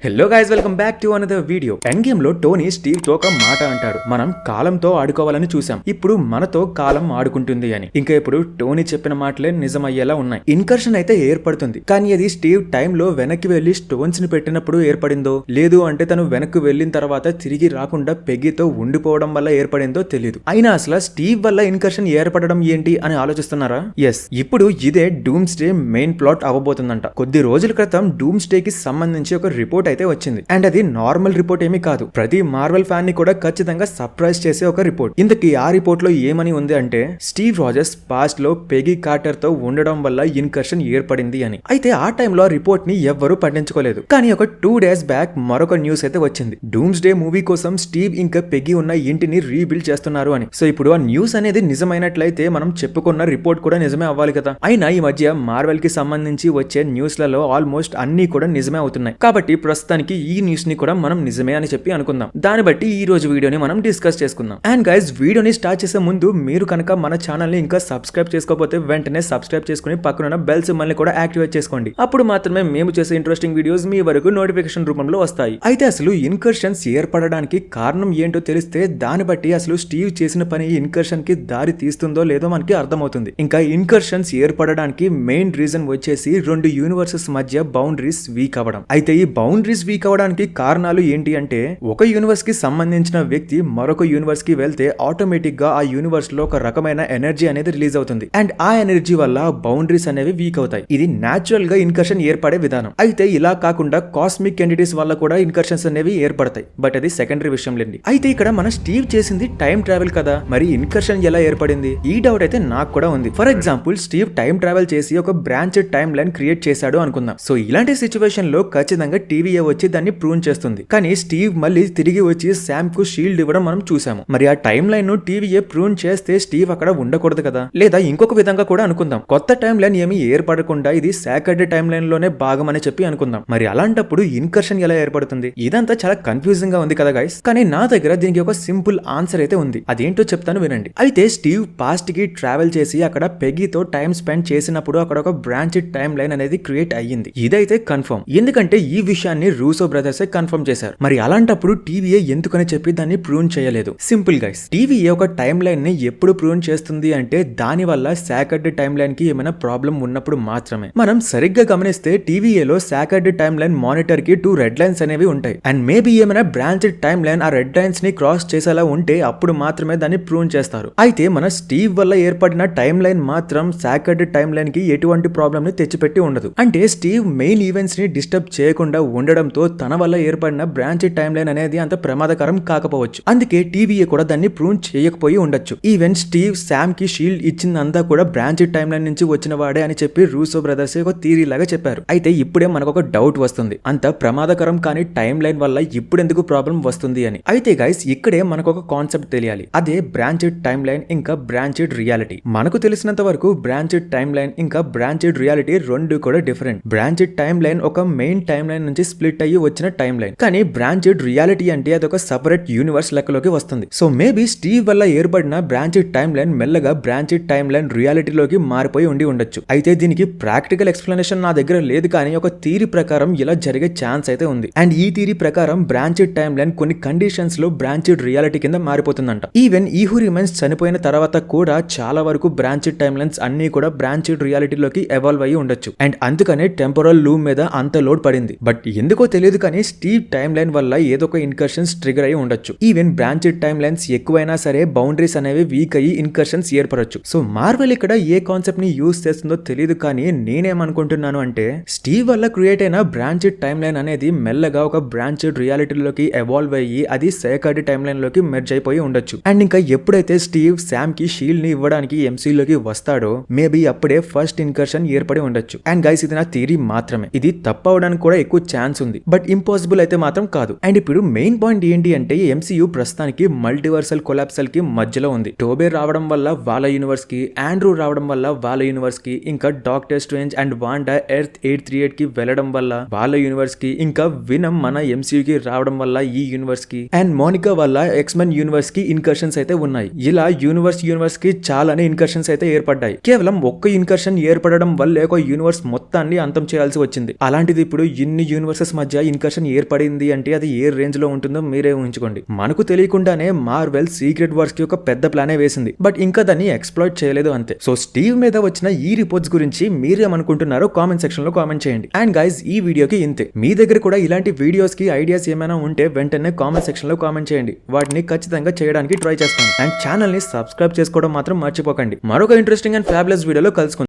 Hello guys, welcome back to another video. End game లో Tony Steve తో ఒక మాట అంటాడు, మనం కాలంతో ఆడుకోవాలని చూసాం, ఇప్పుడు మనతో కాలం ఆడుకుంటుంది అని. ఇంకా ఇప్పుడు టోనీ చెప్పిన మాటలే నిజమయ్యేలా ఉన్నాయి. ఇన్కర్షన్ అయితే ఏర్పడుతుంది, కానీ అది స్టీవ్ టైమ్ లో వెనక్కి వెళ్లి స్టోన్స్ ని పెట్టినప్పుడు ఏర్పడిందో, లేదు అంటే తను వెనక్కి వెళ్లిన తర్వాత తిరిగి రాకుండా పెగ్గితో ఉండిపోవడం వల్ల ఏర్పడిందో తెలియదు. అయినా అసలు స్టీవ్ వల్ల ఇన్కర్షన్ ఏర్పడడం ఏంటి అని ఆలోచిస్తున్నారా? ఎస్, ఇప్పుడు ఇదే డూమ్స్డే మెయిన్ ప్లాట్ అవ్వబోతుందంట. కొద్ది రోజుల క్రితం డూమ్స్డే కి సంబంధించి ఒక రిపోర్ట్ అయితే వచ్చింది. అండ్ అది నార్మల్ రిపోర్ట్ ఏమీ కాదు, ప్రతి మార్వెల్ ఫ్యాన్ ని కూడా ఖచ్చితంగా సర్ప్రైజ్ చేసే ఒక రిపోర్ట్. ఇంతకీ ఆ రిపోర్ట్ లో ఏమని ఉంది అంటే, స్టీవ్ రాజర్స్ పాస్ట్ లో పెగీ కార్టర్ తో ఉండడం వల్ల ఇన్కర్షన్ ఏర్పడింది అని. అయితే ఆ టైంలో ఆ రిపోర్ట్ ని ఎవ్వరూ పట్టించుకోలేదు. కానీ ఒక 2 days బ్యాక్ మరొక న్యూస్ అయితే వచ్చింది, డూమ్స్డే మూవీ కోసం స్టీవ్ ఇంకా పెగీ ఉన్న ఇంటిని రీబిల్డ్ చేస్తున్నారు అని. సో ఇప్పుడు ఆ న్యూస్ అనేది నిజమైనట్లయితే మనం చెప్పుకున్న రిపోర్ట్ కూడా నిజమే అవ్వాలి కదా. అయినా ఈ మధ్య మార్వెల్ కి సంబంధించి వచ్చే న్యూస్ లలో ఆల్మోస్ట్ అన్ని కూడా నిజమే అవుతున్నాయి. కాబట్టి ప్రస్తుతానికి ఈ న్యూస్ ని కూడా మనం నిజమే అని చెప్పి అనుకుందాం. దాన్ని బట్టి ఈ రోజు వీడియోని మనం డిస్కస్ చేసుకుందాం. అండ్ గైస్, వీడియోని స్టార్ట్ చేసే ముందు మీరు కనుక మన ఛానల్ ని ఇంకా సబ్స్క్రైబ్ చేసుకోకపోతే వెంటనే సబ్స్క్రైబ్ చేసుకుని పక్కన బెల్ సింబల్ ని కూడా యాక్టివేట్ చేసుకోండి. అప్పుడు మాత్రమే మేము చేసే ఇంట్రెస్టింగ్ వీడియోస్ మీ వరకు నోటిఫికేషన్ రూపంలో వస్తాయి. అయితే అసలు ఇన్కర్షన్స్ ఏర్పడడానికి కారణం ఏంటో తెలిస్తే దాన్ని బట్టి అసలు స్టీవ్ చేసిన పని ఇన్కర్షన్ కి దారి తీస్తుందో లేదో మనకి అర్థమవుతుంది. ఇంకా ఇన్కర్షన్స్ ఏర్పడడానికి మెయిన్ రీజన్ వచ్చేసి 2 యూనివర్సెస్ మధ్య బౌండరీస్ వీక్ అవ్వడం. అయితే ఈ బౌండరీస్ వీక్ అవడానికి కారణాలు ఏంటి అంటే, ఒక యూనివర్స్ కి సంబంధించిన వ్యక్తి మరొక యూనివర్స్ కి వెళ్తే ఆటోమేటిక్ గా ఆ యూనివర్స్ లో ఒక రకమైన ఎనర్జీ అనేది రిలీజ్ అవుతుంది. అండ్ ఆ ఎనర్జీ వల్ల బౌండరీస్ అనేవి వీక్ అవుతాయి. ఇది న్యాచురల్ గా ఇన్కర్షన్ ఏర్పడే విధానం. అయితే ఇలా కాకుండా కాస్మిక్ ఎంటిటీస్ వల్ల కూడా ఇన్కర్షన్స్ అనేవి ఏర్పడతాయి, బట్ అది సెకండరీ విషయం లేండి. అయితే ఇక్కడ మన స్టీవ్ చేసింది టైం ట్రావెల్ కదా, మరి ఇన్కర్షన్ ఎలా ఏర్పడింది? ఈ డౌట్ అయితే నాకు కూడా ఉంది. For example, Steve time travel చేసి ఒక బ్రాంచ్ టైం లైన్ క్రియేట్ చేశాడు అనుకుందాం. సో ఇలాంటి సిచ్యువేషన్ లో ఖచ్చితంగా టీవీఏ వచ్చి దాన్ని ప్రూవ్ చేస్తుంది. కానీ స్టీవ్ మళ్ళీ తిరిగి వచ్చి శామ్ కు షీల్డ్ ఇవ్వడం మనం చూసాము. మరి ఆ టైం లైన్ ను టీవీఏ ప్రూవ్ చేస్తే స్టీవ్ అక్కడ ఉండకూడదు కదా. లేదా ఇంకొక విధంగా కూడా అనుకుందాం, కొత్త టైం లైన్ ఏమి ఏర్పడకుండా ఇది సాక్రెడ్ టైం లైన్ లోనే భాగం అని చెప్పి అనుకుందాం. మరి అలాంటప్పుడు ఇన్కర్షన్ ఎలా ఏర్పడుతుంది? ఇదంతా చాలా కన్ఫ్యూజింగ్ గా ఉంది కదా గైస్. కానీ నా దగ్గర దీనికి ఒక సింపుల్ ఆన్సర్ అయితే ఉంది, అదేంటో చెప్తాను వినండి. అయితే స్టీవ్ పాస్ట్ కి ట్రావెల్ చేసి అక్కడ పెగీతో టైం స్పెండ్ చేసినప్పుడు అక్కడ ఒక బ్రాంచ్ టైం లైన్ అనేది క్రియేట్ అయ్యింది. ఇదైతే కన్ఫర్మ్, ఎందుకంటే ఈ విషయాన్ని రూసో బ్రదర్స్ కన్ఫర్మ్ చేశారు. మరి అలాంటప్పుడు టీవీఏ ఎందుకని చెప్పి దాన్ని ప్రూవ్ చేయలేదు? సింపుల్ గైస్, టీవీఏ ఒక టైం లైన్ ని ఎప్పుడు ప్రూవ్ చేస్తుంది అంటే దాని వల్ల సాక్రెడ్ టైం లైన్ కి ఏమైనా ప్రాబ్లం ఉన్నప్పుడు మాత్రమే. మనం సరిగ్గా గమనిస్తే టీవీఏలో సాక్రెడ్ టైం లైన్ మానిటర్ కి 2 రెడ్ లైన్స్ అనేవి ఉంటాయి. అండ్ మేబీ ఏమైనా బ్రాంచ్ టైం లైన్ ఆ రెడ్ లైన్స్ ని క్రాస్ చేసేలా ఉంటే అప్పుడు మాత్రమే దాన్ని ప్రూవ్ చేస్తారు. అయితే మన స్టీవ్ వల్ల ఏర్పడిన టైం లైన్ మాత్రం సాక్రెడ్ టైం లైన్ కి ఎటువంటి ప్రాబ్లం ని తెచ్చిపెట్టి ఉండదు. అంటే స్టీవ్ మెయిన్ ఈవెంట్స్ ని డిస్టర్బ్ చేయకుండా ఉండడంతో తన వల్ల ఏర్పడిన బ్రాంచ్ టైం లైన్ అనేది అంత ప్రమాదకరం కాకపోవచ్చు. అందుకే టీవీఏ కూడా దాన్ని ప్రూవ్ చేయకపోయి ఉండొచ్చు. ఈవెన్ స్టీవ్ శామ్ కి షీల్డ్ ఇచ్చిందంతా కూడా బ్రాంచ్ టైం లైన్ నుంచి వచ్చిన వాడే అని చెప్పి రూసో బ్రదర్స్ ఒక థియరీ లాగా చెప్పారు. అయితే ఇప్పుడే మనకు ఒక డౌట్ వస్తుంది, అంత ప్రమాదకరం కానీ టైం లైన్ వల్ల ఇప్పుడెందుకు ప్రాబ్లం వస్తుంది అని. అయితే గైస్, ఇక్కడే మనకు ఒక కాన్సెప్ట్ తెలియాలి, అదే బ్రాంచ్డ్ టైం లైన్ ఇంకా బ్రాంచ్డ్ రియాలిటీ. మనకు తెలిసినంత వరకు బ్రాంచ్డ్ టైం లైన్ ఇంకా బ్రాంచ్డ్ రియాలిటీ 2 కూడా డిఫరెంట్. బ్రాంచ్డ్ టైం లైన్ ఒక మెయిన్ టైం లైన్ నుంచి స్ప్లిట్ అయ్యి వచ్చిన టైం లైన్, కానీ బ్రాంచ్డ్ రియాలిటీ అంటే అదొక సెపరేట్ యూనివర్స్ లెక్కలోకి వస్తుంది. సో మేబీ స్టీవ్ వల్ల ఏర్పడిన బ్రాంచ్డ్ టైం లైన్ మెల్లగా బ్రాంచ్డ్ టైం లైన్ రియాలిటీలోకి మారిపోయి ఉండి ఉండొచ్చు. అయితే దీనికి ప్రాక్టికల్ ఎక్స్ప్లెనేషన్ నా దగ్గర లేదు, కానీ ఒక థియరీ ప్రకారం ఇలా జరిగే ఛాన్స్ అయితే ఉంది. అండ్ ఈ థియరీ ప్రకారం బ్రాంచ్డ్ టైం లైన్ కొన్ని కండిషన్స్ లో బ్రాంచ్డ్ రియాలిటీ కింద మారిపోతుందంట. ఈవెన్ ఈహురిమన్స్ చనిపోయిన తర్వాత కూడా చాలా వరకు బ్రాంచ్డ్ టైం లైన్స్ అన్ని కూడా బ్రాంచ్డ్ రియాలిటీలోకి ఎవాల్వ్ అయ్యి ఉండొచ్చు. అండ్ అందుకనే టెంపరల్ లూమ్ మీద అంత లోడ్ పడింది. బట్ ఎందుకో తెలియదు, కానీ స్టీవ్ టైం లైన్ వల్ల ఏదో ఒక ఇన్కర్షన్స్ ట్రిగర్ అయి ఉండొచ్చు. ఈవెన్ బ్రాంచ్డ్ టైం లైన్స్ ఎక్కువైనా సరే బౌండరీస్ అనేవి వీక్ అయ్యి ఇన్కర్షన్స్ ఏర్పడొచ్చు. సో మార్వెల్ ఇక్కడ ఏ కాన్సెప్ట్ ని యూజ్ చేస్తుందో తెలియదు, కానీ నేనేమనుకుంటున్నాను అంటే స్టీవ్ వల్ల క్రియేట్ అయిన బ్రాంచ్డ్ టైం లైన్ అనేది మెల్లగా ఒక బ్రాంచ్డ్ రియాలిటీలోకి ఎవాల్వ్ అయ్యి అది సాక్రెడ్ టైం లైన్ లోకి మెర్జ్ అయిపోయి ఉండొచ్చు. అండ్ ఇంకా ఎప్పుడైతే స్టీవ్ శామ్ కి షీల్డ్ ని ఇవ్వడానికి ఎంసీలోకి వస్తాడో మేబీ అప్పుడే ఫస్ట్ ఇన్కర్షన్ ఏర్పడి ఉండొచ్చు. అండ్ గైస్, ఇది నా థియరీ మాత్రమే, ఇది తప్పవడానికి కూడా ఎక్కువ ఛాన్స్ ఉంది, బట్ ఇంపాసిబుల్ అయితే మాత్రం కాదు. అండ్ ఇప్పుడు మెయిన్ పాయింట్ ఏంటి అంటే, ఎంసీయూ ప్రస్తుతానికి మల్టీవర్సల్ కొలాప్సల్ కి మధ్యలో ఉంది. టోబే రావడం వల్ల వాళ్ళ యూనివర్స్ కి, ఆండ్రూ రావడం వల్ల వాళ్ళ యూనివర్స్ కి, ఇంకా doctor strange and Wanda earth 838 కి వెళ్లడం వల్ల వాళ్ళ యూనివర్స్ కి, ఇంకా వినమ్ మన ఎంసీయూ కి రావడం వల్ల ఈ యూనివర్స్ కి, అండ్ మోనికా వల్ల ఎక్స్మెన్ యూనివర్స్ కి ఇన్కర్షన్స్ అయితే ఉన్నాయి. ఇలా యూనివర్స్ కి చాలానే ఇన్కర్షన్స్ అయితే ఏర్పడ్డాయి. కేవలం ఒక్క ఇన్కర్షన్ ఏర్పడడం వల్లే ఒక యూనివర్స్ మొత్తాన్ని అంతం చేయాల్సి వచ్చింది. అలాంటిది ఇప్పుడు ఇన్ని యూనివర్సెస్ యూనివర్స్ మధ్య ఇన్కర్షన్ ఏర్పడింది అంటే అది ఏ రేంజ్ లో ఉంటుందో మీరే ఊహించుకోండి. మనకు తెలియకుండానే మార్వెల్ సీక్రెట్ వార్స్ కి ఒక పెద్ద ప్లానే వేసింది, బట్ ఇంకా దాన్ని ఎక్స్ప్లాయిట్ చేయలేదు అంతే. సో స్టీవ్ మీద వచ్చిన ఈ రిపోర్ట్స్ గురించి మీరేమనుకుంటున్నారో కామెంట్ సెక్షన్ లో కామెంట్ చేయండి. అండ్ గైస్, ఈ వీడియోకి ఇంతే. మీ దగ్గర కూడా ఇలాంటి వీడియోస్ కి ఐడియాస్ ఏమైనా ఉంటే వెంటనే కామెంట్ సెక్షన్ లో కామెంట్ చేయండి. వాటిని ఖచ్చితంగా చేయడానికి ట్రై చేస్తాను. అండ్ ఛానల్ ని సబ్స్క్రైబ్ చేసుకోవడం మాత్రం మర్చిపోకండి. మరొక ఇంట్రెస్టింగ్ అండ్ ఫ్యాబులస్ వీడియోలో కలుసుకుందాం.